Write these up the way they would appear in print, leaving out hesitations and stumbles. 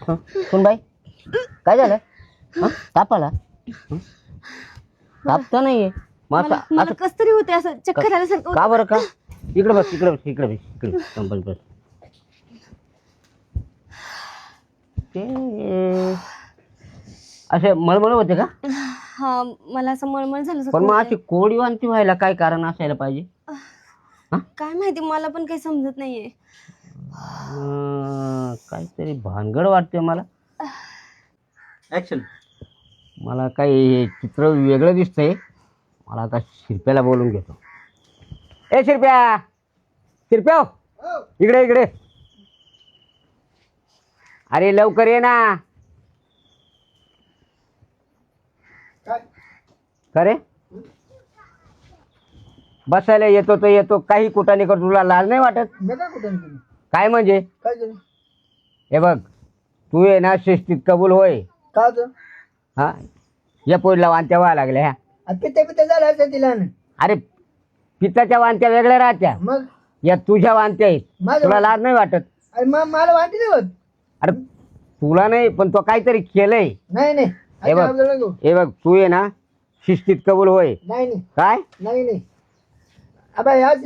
कोण बाई काय झालं? ताप आला? ताप तर नाहीये. मला कस तरी होते असं चक्कर आल्यासारखं. का बरं? का इकडे बस, इकडे बस, इकडे बस, इकडे बस, बस. ते असे मळमळ होते का? हा, मला असं मळमळ झालं. पण मग अशी कोडी वांती व्हायला काय कारण असायला पाहिजे? काय माहिती, मला पण काही समजत नाहीये. काहीतरी भानगड वाटते मला. ऍक्शन. मला काही चित्र वेगळं दिसतंय. मला आता शिरप्याला बोलून घेतो. ए शिरप्या, शिरप्या इकडे इकडे. अरे लवकर ये ना. का रे? बसायला येतो तर येतो, काही कुठाने करतो. तुला लाज नाही वाटत? काय म्हणजे? हे बघ, तू ये ना शिस्तीत कबूल होय. का हा, या पोरीला वांत्या व्हायला लागल्या. पित्या झाला असं तिला ना. अरे पिताच्या वांत्या वेगळ्या राहत्या, मग या तुझ्या वांत्या आहेत. तुला लाज नाही वाटत? मला वाटत नाही होत. अरे तुला नाही, पण तो काहीतरी केलंय. नाही नाही. हे बघ, हे बघ, तू ये ना शिस्तीत कबूल होय. नाही नाही. काय? नाही नाही. अबे याच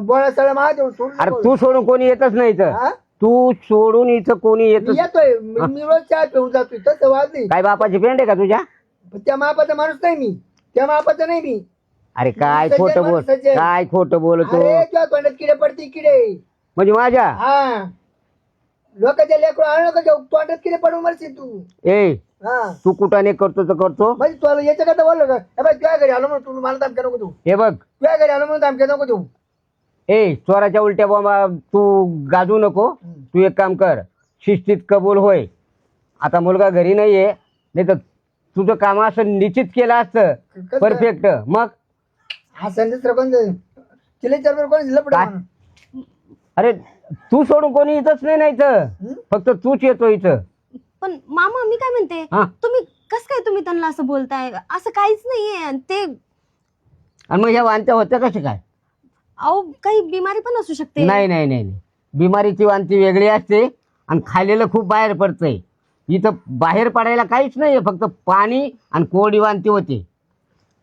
बोळा सळ महादेव सोडून. अरे तू सोडून कोणी येतच नाही इथं. हा? तू सोडून इथं कोणी येतच. येतोय मी रोज चहा पिऊन जातोय, तसं वाद नाही. काय बापाची पेंड आहे का तुझ्या? त्या मापाचा माणूस नाही मी, त्या मापाचा नाही मी. अरे काय सज्जन खोटं बोल, माणूस सज्जन. काय खोटं बोलतो. अरे तुझ्या तोंडात किडे पडते किडे. म्हणजे माझ्या? हा, लोकांच्या लेकरं आणलं का जाऊ, तोंडात किडे पडून मरशील तू. ए हा, तू कुठाने करतो तर करतो. म्हणजे तुला याच्या करता बोललो का? हे बाई तुझ्या घरी आलो म्हणून तू मला धमक्या नको देऊ. हे बघ, तुझ्या घरी आलो म्हणून धमक्या नको देऊ. ए चोराच्या उलट्या बॉम्बा तू गाजू नको. तू एक काम कर, शिस्तीत कबूल होय. आता मुलगा घरी नाहीये, नाही तर तुझं काम असं निश्चित केलं असतं कसं? परफेक्ट. मग हा संदेश कोण तिला चार कोण लपड. काय? अरे तू सोडून कोणी इथंच नाही इथं, फक्त तूच येतो इथं. पण मामा, मी काय म्हणते, हा. तुम्ही कस काय तुम्ही त्यांना असं बोलताय? असं काहीच नाहीये ते. आणि मग ह्या वांत्या होत्या कशा काय? अहो, काही बिमारी पण असू शकते. नाही नाही नाही नाही, बिमारीची वांती वेगळी असते आणि खाल्लेलं खूप बाहेर पडतंय. इथं बाहेर पडायला काहीच नाहीये, फक्त पाणी आणि कोरडी वांती होते.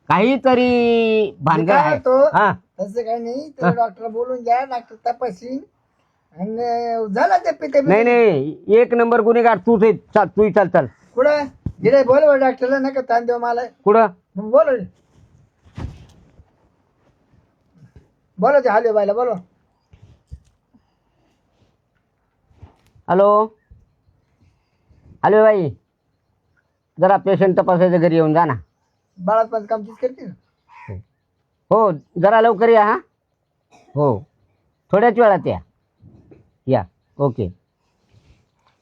काहीतरी भानगड आहे. हा, तसं काही नाही. तर डॉक्टर बोलून घ्या, डॉक्टर तपासीन आणि झाला ते पिते. नाही नाही, एक नंबर गुन्हेगार तूच आहे. चाल, तू चाल चाल. कुठं गेले बोल डॉक्टरला, नका ताण देऊ मला. कुठं? बोल बोला ते हाले बायला बोलो. हॅलो हॅलो बाई, जरा पेशंट तपासायचं, घरी येऊन जा ना. बाळात पण काम तीच करते ना. हो जरा लवकर या. हा हो, थोड्याच वेळात या. ओके.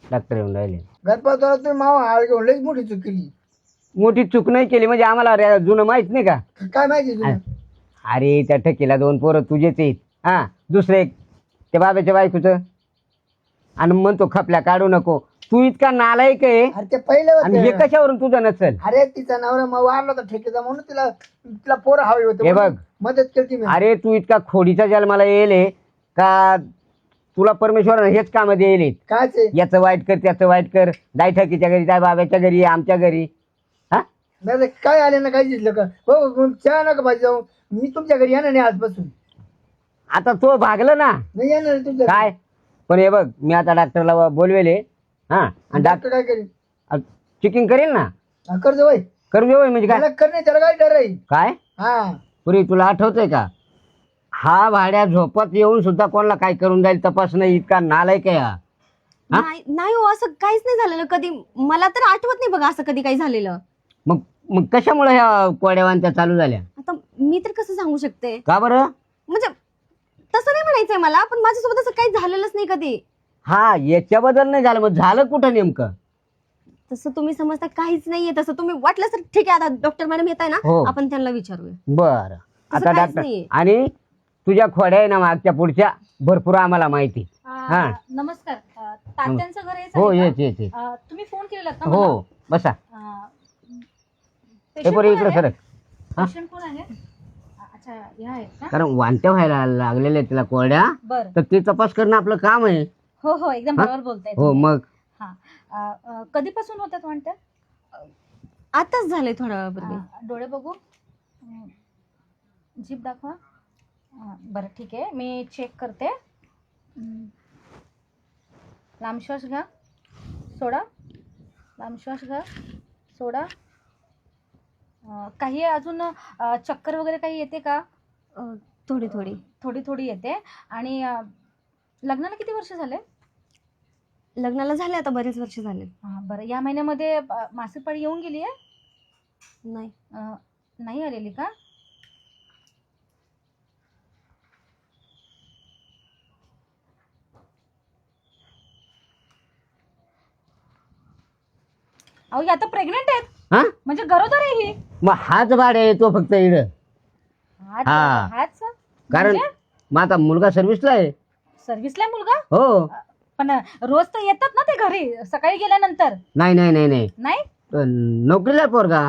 डॉक्टर येऊन राहिले. गणपतीला तुम्ही मावा आळ घेऊन लईच मोठी चूक केली. मोठी चूक नाही केली म्हणजे आम्हाला जुनं माहित नाही का? काय माहिती तुला? अरे त्या ठकीला 2 पोरं तुझेच आहेत. हा, दुसरे त्या बाबाच्या बायकोचं. आणि म्हणतो खपल्या काढू नको. तू इतका नालायक आहे. अरे ते पहिले आणि हे होते. कशावरून तुझं नसेल? अरे तिचा नवरा मग वारला होता ठेकेचा म्हणून तिला पोरं हवे होते. हे बघ, म्हणून मदत केली मी. अरे तू इतका खोडीचा जन्माला येईल का? तुला परमेश्वरानं हेच काम देईल. कायच आहे? याचं वाईट कर, त्याचं वाईट कर. जाय ठकीच्या घरी, जाय बाबाच्या घरी, आमच्या घरी. हा, नाही काय आले ना, काय दिसलं का? हो चहा नका भाजी जाऊ. मी तुमच्या घरी येणार नाही आजपासून. आता तो भागलं ना. नाही येणार तुमच्या घरी. काय? पण हे बघ, मी आता डॉक्टरला बोलवेले. हा, आणि डॉक्टर काय करेल? चेकिंग करेल ना. कर्ज वय करू दे म्हणजे काय? त्याला करणे, त्याला काय डर राहील? काय हा, पुरी तुला आठवतंय का? हा भाड्या झोपत येऊन सुद्धा कोणाला काय करून जाईल तपास नाही, इतका नालायक आहे हा. नाही हो, असं काहीच नाही झालेलं कधी. मला तर आठवत नाही बघा असं कधी काही झालेलं. मग मग कशामुळे ह्या कोड्यावांत्या चालू झाल्या? आता मी तर कसं सांगू शकते? का बरं? म्हणजे तसं नाही म्हणायचंय मला, पण माझ्यासोबत असं काही झालेलंच नाही कधी. हा, याच्याबद्दल नाही झालं, मग झालं कुठं नेमकं? तसं तुम्ही समजता काहीच नाहीये. तसं तुम्ही वाटलं तर ठीक आहे, आता डॉक्टर मॅडम येत आहे ना, हो. आपण त्यांना विचारूया. बर, आता काहीच डॉक्टर नाहीये. आणि तुझ्या खोड्या आहे ना मागच्या पुढच्या भरपूर आम्हाला माहिती. हा, नमस्कार. तात्यांचं घर हेच हो आहे येत का? येत येत. तुम्ही फोन केलेला का? हो बसा. हे बरं इकडे सरक. पेशंट कोण आहे? अच्छा, ह्या आहेत का? कारण वांत्या व्हायला लागलेल्या तिला कोरड्या, बरं. तर ते तपास करणं आपलं काम आहे. हो हो, एकदम बरोबर बोलताय हो तुम्ही. मग हां कधीपासून होतात म्हणतात? आताच झाले थोड्या वेळापूर्वी. डोळे बघू. जीभ दाखवा. बरं ठीक आहे, मी चेक करते. लांब श्वास घ्या, सोडा. लांब श्वास घ्या, सोडा. काही अजून चक्कर वगैरे काही येते का? थोडी थोडी. थोडी थोडी येते. आणि लग्नाला किती वर्ष झाले? लग्नाला झाले आता बरेच वर्ष झाले. हां बरं, या महिन्यामध्ये मासिक पाळी येऊन गेली आहे? नाही. नाही आलेली का? अहो आता प्रेग्नेंट आहेत, हा म्हणजे गरोदर आहे ही. मग हाच भाडे येतो फक्त इकडं. हा. हाच कारण मग आता मुलगा सर्व्हिसला आहे. सर्व्हिसला आहे मुलगा? हो. पण रोज तर येतात ना ते घरी सकाळी गेल्यानंतर? नाही नाही नाही नाही नाही. नोकरीला आहे पोरगा.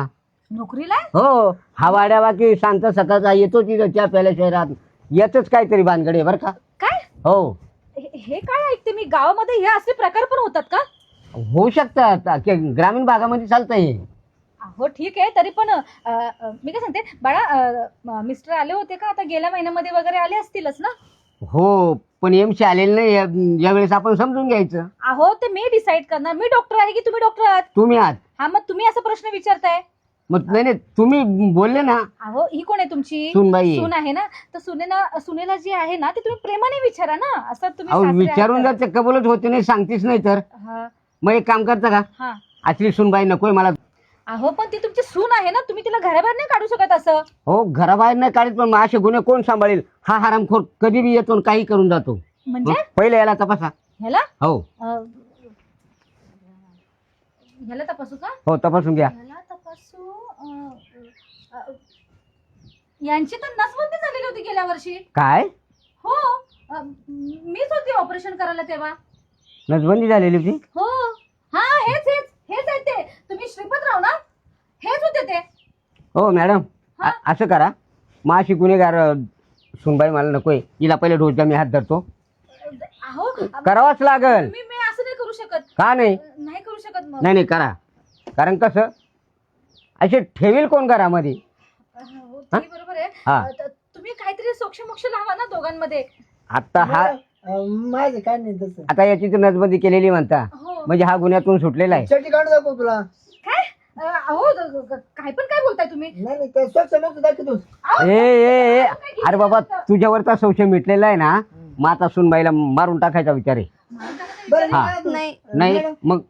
नोकरीला आहे? हो. हा वाड्या बाकी शांत सकाळचा येतो तिथं चहा प्यायल्या शहरात येतच काहीतरी भानगडे बरं का. काय? हो. हे काय ऐकते मी, गावामध्ये हे असे प्रकार पण होतात का? होऊ शकतात ग्रामीण भागामध्ये चालतंय. हो ठीक आहे, तरी पण मी काय सांगते बाळा, मिस्टर आले होते का आता गेल्या महिन्यामध्ये वगैरे? आले असतीलच ना? हो पण एमशी आलेले नाही यावेळेस आपण समजून घ्यायचं. अहो ते मी डिसाईड करणार. मी डॉक्टर आहे की तुम्ही डॉक्टर आहात? तुम्ही आहात. हा मग तुम्ही असा प्रश्न विचारताय? मग नाही नाही तुम्ही बोलले ना. अहो ही कोण आहे तुमची? सूनबाई. सून आहे ना, तर सुनेला जी आहे ना ते तुम्ही प्रेमाने विचारा ना. असं तुम्ही अहो सासरे विचारून आहात जर ते कबूलच होते नाही सांगतीच नाही तर तर. हा मग एक काम करता का हा. असली सुनबाई नकोय मला. अहो पण ती तुमची सून आहे ना, तुम्ही तिला घराबाहेर नाही काढू शकत असं. हो घराबाहेर नाही काढत पण मग असे गुन्हे कोण सांभाळेल. हा हरामखोर कधी बी येतो आणि काही करून जातो. म्हणजे मग पहिले याला तपासा. ह्याला हो ह्याला तपासू का? हो तपासून घ्या. ह्याला तपासू. यांची तर नसबंदी झालेली होती गेल्या वर्षी. काय हो. मीच होती ऑपरेशन करायला तेव्हा. नसबंदी झालेली होती. हो. हा हेच हेच हेच आहे ते. तुम्ही श्रीपतराव ना? हेच होते ते. हो मॅडम असं करा मग अशी गुन्हेगार सुनबाई मला नकोय. हिला पहिले डोसचा मी हात धरतो. अहो करावाच लागल. मी असं नाही करू शकत. का नाही. नाही करू शकत मग. नाही नाही करा. कारण कसं असे ठेवील कोण घरामध्ये. हो, ते बरोबर आहे. हा. तुम्ही काहीतरी सोक्ष लावा ना दोघांमध्ये. आता हा माझं काय नाही तसं. आता याची तर नसबंदी केलेली म्हणता हो. म्हणजे हा गुन्ह्यातून सुटलेला आहे. शेटी काढून दाखव तुला. काय? अहो काय पण काय बोलताय तुम्ही? नाही नाही ते स्वच्छ मग दाखवतो. अहो, ए अरे बाबा तुझ्यावरचा संशय मिटलेला आहे ना. मग आता सुनबाईला मारून टाकायचा विचार आहे. बरं मी हा. काय म्हणतो? नाही नाही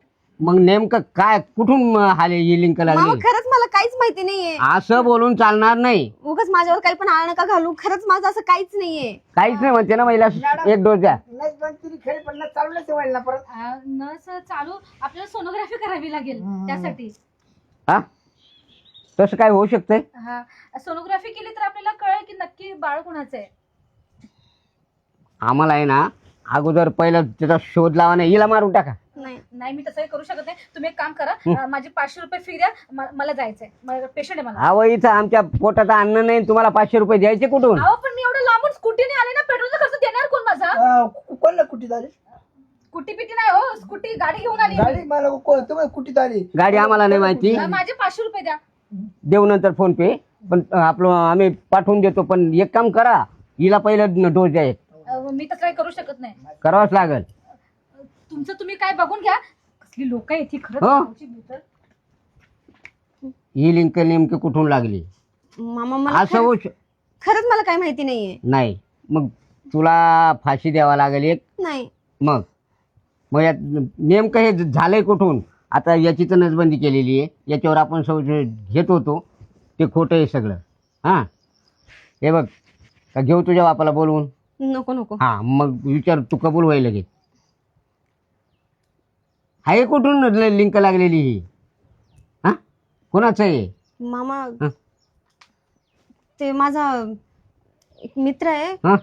मग नेमकं काय कुठून हाले ही लिंक मामा लागली. खरंच मला काहीच माहिती नाहीये. असं बोलून चालणार नाही. उगाच माझ्यावर काही पण आळ नका घालू. खरंच माझं असं काहीच नाहीये. काहीच नाही म्हणते ना महिला. एक डोस द्या. नाही पण तिने खेळ पण चालू नाही व्हायला परत. नस चालू आपल्याला सोनोग्राफी करावी लागेल त्यासाठी. हा तसं काय होऊ शकतंय. हा सोनोग्राफी केली तर आपल्याला कळेल की नक्की बाळ कोणाचं आहे. आम्हाला आहे ना अगोदर पहिलं त्याचा शोध लावा नाही. हिला मारून टाका. नाही मी तसंही करू शकत नाही. तुम्ही एक काम करा, माझे 500 रुपये फी द्या. मला जायचंय, पेशंट आहे मला. अहो इथं आमच्या पोटात अन्न नाही. तुम्हाला 500 रुपये द्यायचे कुठून. अहो पण मी एवढं लांबून स्कूटीने आले ना, पेट्रोलचा खर्च देणार कोण माझा? कोणला कुठीत आली स्कूटी पिटी नाही हो, स्कूटी गाडी घेऊन आली मी. गाडी मला तुम्ही कुठीत आली. गाडी आम्हाला नाही माहिती. माझे 500 रुपये द्या. देऊ नंतर फोन पे. पण आपलं आम्ही पाठवून देतो. पण एक काम करा हिला पहिलं डोस द्या. मी तर काही करू शकत नाही. करावंच लागल. तुमचं तुम्ही काय बघून घ्या. कसली लोक आहेत ही खरंच हो. गावची भीतर. ही लिंक नेमकी कुठून लागली मामा मला असं होऊ खरंच मला काही माहिती नाहीये. नाही. मग तुला फाशी द्यावा लागेल एक. नाही मग यात नेमकं हे झालंय कुठून. आता याची तर नसबंदी केलेली आहे. याच्यावर आपण संशय घेत होतो ते खोटं आहे सगळं. हां हे बघ का घेऊ तुझ्या बापाला बोलवून. नको नको. हां मग विचार तू कबूल व्हायला लगेच. आहे कुठून लिंक लागलेली ही. हां कोणाचं आहे. मामा हं? ते माझा एक मित्र आहे हां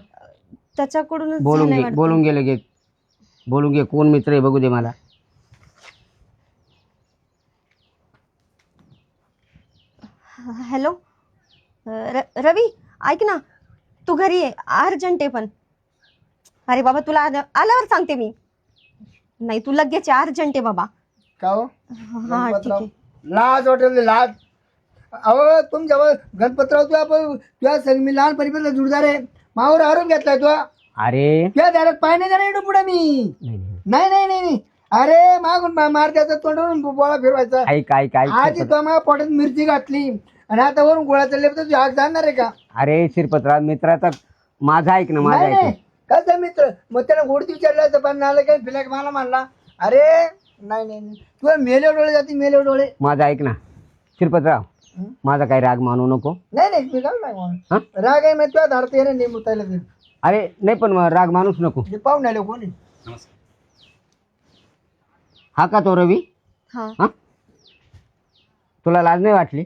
त्याच्याकडूनच बोलून झालंय घे वाटतं. बोलून घे लगेच. बोलून घे कोण मित्र आहे बघू दे मला. हॅलो रवी ऐक ना तू घरी आहे अर्जंट आहे पण. अरे बाबा तुला आल्यावर सांगते मी. नाही तू लगेच अर्जंट आहे बाबा. का हो हा ठीक गणपतराव? आहे. लाज वाटेल लाज. अहो तुमच्या गणपतराव तुझ्या संग मी लहानपणीपासून जुडदार आहे. मावर हरून घेतलाय तू. अरे तुझ्या दारात पाय नाही देणार इकडून पुढे मी. नाही, नाही. नाही नाही नाही नाही. अरे मागून मार द्यायचा तोंडावरून बोळा फिरवायचा. ऐक ऐक ऐक आधी तो माझ्या पोटात मिरची घातली आणि आता वरून गोळा चालले तर तुझी हात जाणार आहे का? अरे शिरपतराव मित्राचा माझा ऐक ना, माझा नाही ऐक. नाही कसा मित्र? मग त्याला गोडती विचारलं तर पण आलं काय फिलाक मला म्हणला अरे नाही नाही नाही. तुला मेले डोळे जाते मेले डोळे. माझा ऐक ना शिरपतराव, माझा काही राग मानू नको. नाही नाही मी काय नाही हा? म्हणून राग आहे मग तुला धारते नाही मुतायला ते. अरे नाही पण मग राग मानूच नको. ते पाहून आले कोणी. हा का तो रवी? हा हा तुला लाज नाही वाटली?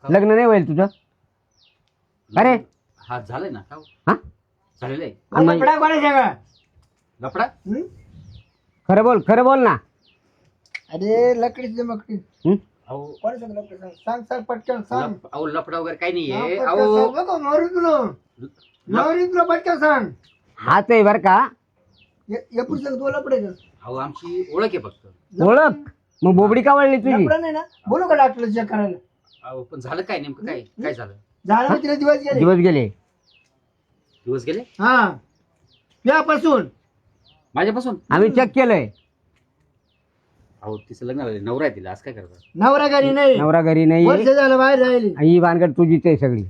लग्न नाही होईल तुझं? अरे हा झालंय ना का हा झालेलं आहे. आणि मग- लफडा कोणाच्या का? लफडा हं? खरं बोल ना. अरे लकडीची मकडी हं? अहो कोणी सांग लफडं सांग सांग सांग पटकन सांग. अहो लफडा वगैरे काही हा, नाहीये. पटकन अहो सांग. बघू, नवरी तुला नवरी तुला पटकन सांग. हाच आहे बर का. हे पुस्तक तुला लफडे का? अहो आमची ओळख आहे फक्त. ओळख मग बोबडी का वळली तुझी? लफडं नाही ना बोलू का डॉक्टर चेक करायला? अहो पण झालं काय नेमकं काय काय झालं? झालं मग तिला दिवस गेले. दिवस गेले. दिवस गेले हा त्यापासून माझ्यापासून. आम्ही चेक केलंय. अहो तिचं लग्न झालं, नवरा आहे तिला, आज काय करतात? नवरा घरी नाही. नवरा घरी नाही. वर्ष झालं बाहेर राहिली. ही भानगड तुझीच आहे सगळी.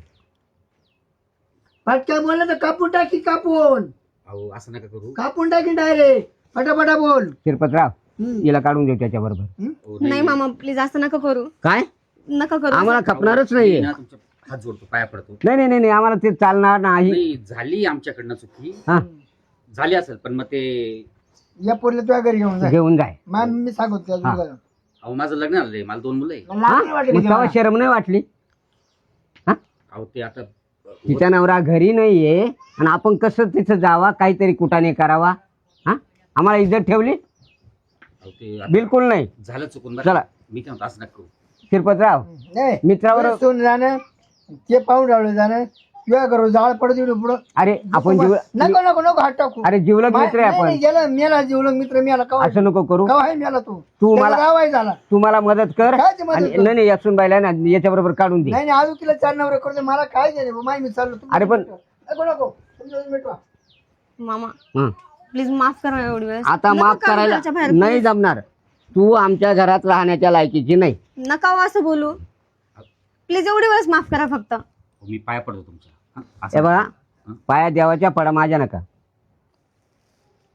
पटकन बोललं तर कापून टाकी कापून अहो असं नका करू. कापून टाकी डायरेक्ट पटापटा बोल. शिरपतराव हं. हिला काढून देऊ त्याच्या बरोबर. अहो, नाही मामा प्लीज असं नका करू. काय? नका करू. आम्हाला खपणारच मी नाहीये. ना तुमच्या हात जोडतो, पाया पडतो. नाही नाही नाही नाही, आम्हाला ते चालणार नाही. नाही झाली आमच्याकडनं चुकी हा झाली असेल, पण मग ते या पोरले तुझ्या घरी घेऊन जा. घेऊन जाय. मी सांगतो तुला हा. जुगाला. अहो माझं लग्न झालंय, मला 2 मुलं आहे. मला हा? लाज नाही वाटली मग तेव्हा तुला. शरम नाही वाटली? अहो ते आता तिचा नवरा घरी नाहीये आणि आपण कसं तिथं जावा, काहीतरी कुटाने करावा? हा आम्हाला इज्जत ठेवली? अहो, ते आता बिलकुल नाही. झालं चुकून. चला. मी काय म्हणतो असं नका करू. शिरपतराव नाही मित्रावर सोन जाणं ते पाहून राहिलं जाणं तुझ्या घरून जाळ पडत येऊ पुढं. अरे आपण नको नको नको हात टाकू. अरे जीवलग मित्र आहे आपण. गेला मेला जीवलग मित्र मेला कवा असं नको करू. कवा आहे मेला तू तू मला- गाव आहे झाला. तू मला मदत कर. कायची मदत आणि कर? नाही नाही यासून बायला ना याच्या बरोबर काढून दे. नाही नाही अजून तिला 4 नवरे करते मला काय नाही माय मी चाललो. अरे पण- नको नको तुमचं मिटवा. मामा हं. प्लीज माफ करा एवढी वेळेस. आता नका माफ काढू करायला घराच्या बाहेर, नाही please. जमणार. तू आमच्या घरात राहण्याच्या लायकीची नाही. नका हो असं बोलू. प्लीज एवढी वेळेस माफ करा फक्त. मी पाया पडतो तुमच्या. हा? हे असं बघा पाया देवाच्या पडा माझ्या नका.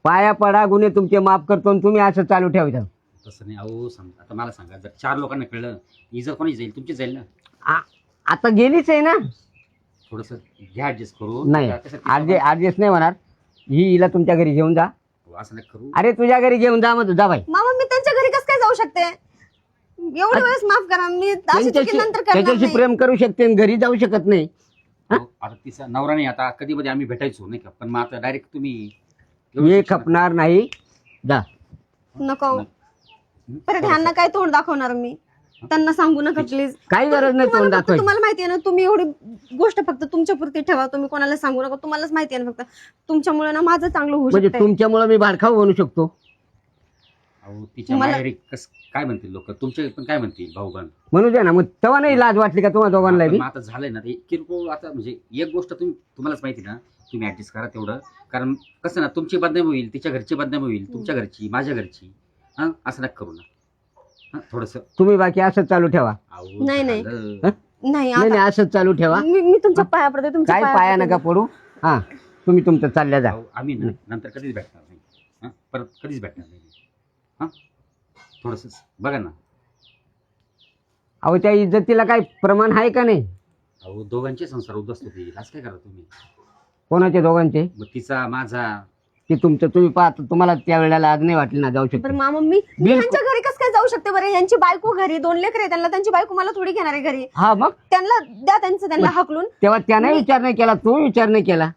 पाया पडा गुन्हे तुमचे माफ करतो आणि तुम्ही असं चालू ठेवता. तसं नाही. अहो आता मला सांगा, जर 4 लोकांना कळलं, ही जर कोणी जाईल तुमची जाईल ना. आता गेलीच आहे ना. थोडस घ्या ऍडजस्ट करू. नाही आता कसं ते ऍडजस्ट नाही होणार. हिला तुमच्या घरी घेऊन जा. हो, असं नका करू. अरे तुझ्या घरी घेऊन जा मग जा बाई. मामा मी त्यांच्या घरी कसं काय जाऊ शकते? एवढी वेळेस माफ करा. मी अशी चुकी नंतर करणार त्याच्याशी नाही. प्रेम करू शकते आणि घरी जाऊ शकत नाही. अहो, आता तिचा नवरा नाही, आता कधी मध्ये आम्ही भेटायचो नाही का, पण मग आता डायरेक्ट तुम्ही हे खपणार नाही. जा. नको परत ह्यांना काय तोंड दाखवणार मी? त्यांना सांगू नका प्लीज. काही गरज नाही तोंड दाखवायची. तुम्हाला माहिती आहे ना, तुम्ही एवढी गोष्ट फक्त तुमच्या पुरती ठेवा. तुम्ही कोणाला सांगू नका. तुम्हालाच माहिती आहे ना, फक्त तुमच्यामुळे ना माझं चांगलं होऊ म्हणजे शकतं. तुमच्यामुळे मी भाडखाऊ बनू शकतो. अहो तिच्या मला- माहेरी काय म्हणतील लोक, तुमचे पण काय म्हणतील भाऊ बहीण. म्हणू द्या ना. मग तेव्हा नाही लाज वाटली का तुम्हाला दोघांना बी? मग आता झालंय ना ते किरकोळ. आता म्हणजे एक गोष्ट तुम्हालाच माहिती ना, तुम्ही ऍडजस्ट करा तेवढं. कारण कसं ना, तुमची बदनामी होईल, तिच्या घरची बदनामी होईल, तुमच्या घरची, माझ्या घरची. हा असं नका करू ना. हा थोडस. तुम्ही बाकी असंच चालू ठेवा. नाही, नाही. हं? नाही नाही आता नाही असंच चालू ठेवा. मी तुमच्या पाया पडते. तुमच्या काय पाया पडते. नका पडू. हा तुम्ही तुमचं चालल्या जा. आम्ही ना नंतर कधीच भेटणार नाही. हा परत कधीच भेटणार नाही. हा थोडस बघा ना. अहो त्या इज्जतीला काय प्रमाण आहे का नाही? अहो दोघांचे संसार उद्ध्वस्त होतील, असं काय करा तुम्ही. कोणाचे दोघांचे? मग तिचा माझा. ते तुमचं तुम्ही पाहता. तुम्हाला त्या वेळेला लाज नाही वाटली ना जाऊ बरं शकतो? मामा मी ह्यांच्या घरी कसं काय जाऊ शकते बरं? यांची बायको घरी, 2 लेकरं आहे त्यांना. त्यांची बायको मला थोडी घेणार आहे घरी? हा मग त्यांना द्या त्यांना हकलून. तेव्हा त्याने विचार नाही केला, तू विचार नाही केला.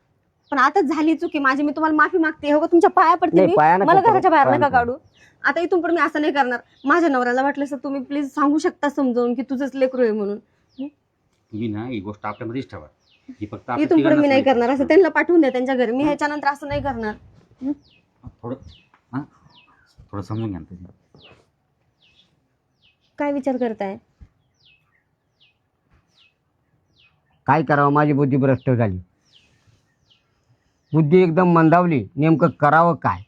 पण आता झाली चुकी माझी. मी तुम्हाला माफी मागते. हो का, तुमच्या पाया पडते नाही, मी. पाया नका मला पडू, घराच्या बाहेर पाया नका नका. काढू. आता इथून पण मी असं नाही करणार. माझ्या नवऱ्याला वाटलं तर तुम्ही प्लीज सांगू शकता समजावून की तुझंच लेकरू आहे म्हणून. तुम्ही ना ही गोष्ट आपल्यामध्येच ठेवा. ही फक्त आपल्या इथून पुढे मी तिघांनाच नाही माहिती. करणार. असं त्यांना पाठवून द्या त्यांच्या घरी. मी ह्याच्यानंतर असं नाही करणार. थोडं हा थोडं समजून घ्या ना तुम्ही. काय विचार करताय? काय करावं, माझी बुद्धी भ्रष्ट झाली, बुद्धी एकदम मंदावली, नेमकं करावं काय?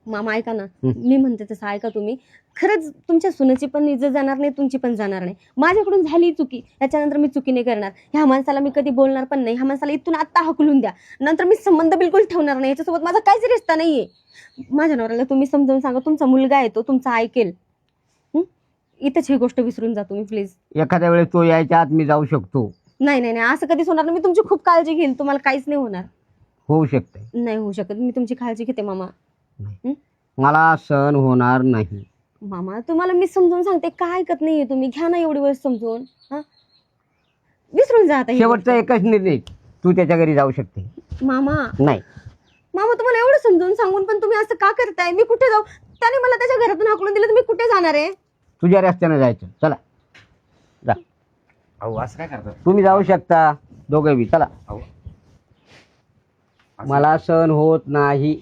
मामा ऐका ना, मी म्हणते तसं ऐका तुम्ही. खरंच तुमच्या सुनेची पण इज्जत जाणार नाही, तुमची पण जाणार नाही. माझ्याकडून झाली चुकी, याच्यानंतर मी चुकी नाही करणार. ह्या माणसाला मी कधी बोलणार पण नाही. ह्या माणसाला इथून आत्ता हकलून द्या, नंतर मी संबंध बिलकुल ठेवणार नाही. याच्यासोबत माझा काहीच रिश्ता नाहीये. माझ्या नवऱ्याला तुम्ही समजावून सांगा, तुमचा मुलगा आहे, तो तुमचा ऐकेल. इथंच ही गोष्ट विसरून जा तुम्ही प्लीज. एखाद्या वेळेस तो यायच्या आत मी जाऊ शकतो. नाही नाही नाही, असं कधीच होणार नाही. मी तुमची खूप काळजी घेईन, तुम्हाला काहीच नाही होणार. होऊ शकतंय. नाही होऊ शकत, मी तुमची काळजी घेते मामा. मला सहन होणार नाही. मामा तुम्हाला मी समजून सांगते, काय ऐकत नाहीये तुम्ही. घ्या ना एवढी वेळ समजून. हा, विसरून जा आता ही शेवटचा गोष्ट. एकच निर्णय, तू त्याच्या घरी जाऊ शकते. मामा नाही, मामा तुम्हाला एवढं समजून सांगून पण तुम्ही असं का करताय? मी कुठे जाऊ? त्याने मला त्याच्या घरातून हाकलून दिलं, तुम्ही कुठे जाणार आहे? तुझ्या रस्त्याने जायचं. चला जा. अहो असं काय करतात? तुम्ही जाऊ शकता दोघे बी. चला. अहो असं- मला सहन होत नाही,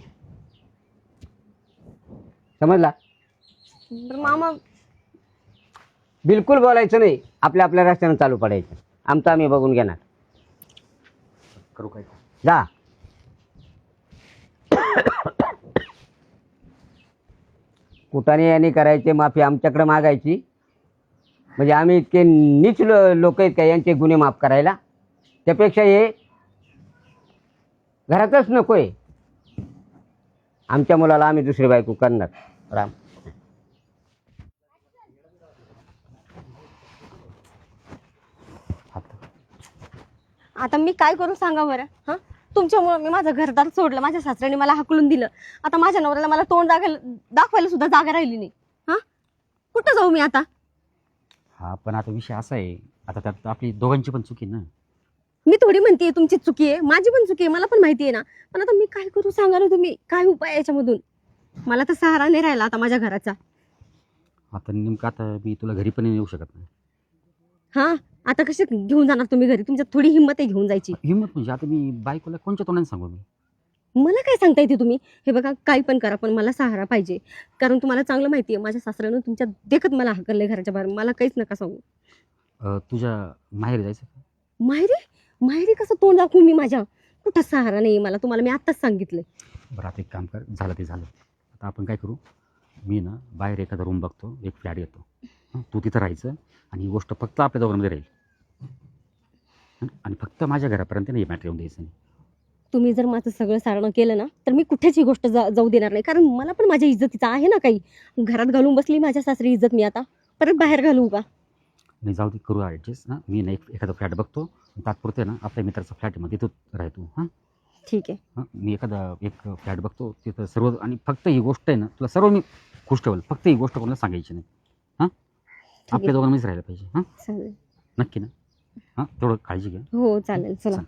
समजला? तर मामा बिलकुल बोलायचं नाही. आपल्या आपल्या रस्त्याने चालू पडायचं. आमचं आम्ही बघून घेणार. करू काय? जा. कुठाने यांनी करायचे, माफी आमच्याकडे मागायची. म्हणजे आम्ही इतके नीच लोक आहेत का यांचे गुन्हे माफ करायला? त्यापेक्षा हे घरातच नकोय. आमच्या मुलाला आम्ही दुसरी बायको करणार. राम. आता मी काय करू सांगा बरं? हा, तुमच्यामुळे मी माझं घरदार सोडलं, माझ्या सासऱ्याने मला हाकलून दिलं. आता माझ्या नवऱ्याला मला तोंड दाखवायला सुद्धा जागा राहिली नाही. हा, कुठं जाऊ मी आता? हा पण आता विषय असा आहे, आता त्यात आपली दोघांची पण चुकी ना. मी थोडी म्हणतेय तुमची चुकी आहे, माझी पण चुकी आहे, मला पण माहिती आहे ना. पण आता मी काय करू सांगा ना तुम्ही? काय उपाय आहे याच्यामधून? मला तर सहारा नाही राहिला आता माझ्या घराचा. आता नेमकं आता मी तुला घरी पण येऊ शकत नाही. हा, आता कशी घेऊन जाणार तुम्ही घरी? तुमच्यात थोडी हिंमत आहे घेऊन जायची? हिंमत म्हणजे आता मी बायकोला कोणच्या तोंडाने सांगू मी? मला काय सांगता येते तुम्ही? हे बघा, काही पण करा, पण मला सहारा पाहिजे. कारण तुम्हाला चांगलं माहिती आहे, माझ्या सासऱ्यानं तुमच्या देखत मला हाकलले घराच्या बाहेर. मला काहीच नका सांगू. तुझ्या माहेरी जायचं का? माहेरी माहेरी कसं तोंड दाखवू मी? माझ्या कुठं सहारा नाही मला, तुम्हाला मी आत्ताच सांगितलंय. बरं आता एक काम कर, झालं ते झालं. आता आपण काय करू, मी ना बाहेर एखादा रूम बघतो, एक फ्लॅट घेतो. तू तिथं राहायचं आणि ही गोष्ट फक्त आपल्या दोघांमध्ये राहील. आणि फक्त माझ्या घरापर्यंत नाही मॅटर येऊन द्यायचं नाही. तुम्ही जर माझं सगळं सारणं केलं ना, तर मी कुठेच ही गोष्ट जाऊ देणार नाही. कारण मला पण माझ्या इज्जतीचा आहे ना काही. घरात घालून बसली माझ्या सासरी इज्जत, मी आता परत बाहेर घालू का? नाही जाऊ दे, करू ॲडजस्ट. हां मी नाही एखादा फ्लॅट बघतो, तात्पुरते ना आपल्या मित्राचा फ्लॅट आहे, मग तिथं राहतो. हां ठीक आहे. हां मी एक फ्लॅट बघतो तिथं सर्व. आणि फक्त ही गोष्ट आहे ना, तुला सर्व मी खुश ठेवलं. फक्त ही गोष्ट कोणाला सांगायची नाही. हां आपल्या दोघांनीच राहायला पाहिजे. हां चालेल. नक्की ना? हां तेवढं काळजी घ्या. हो चालेल, चला. चला.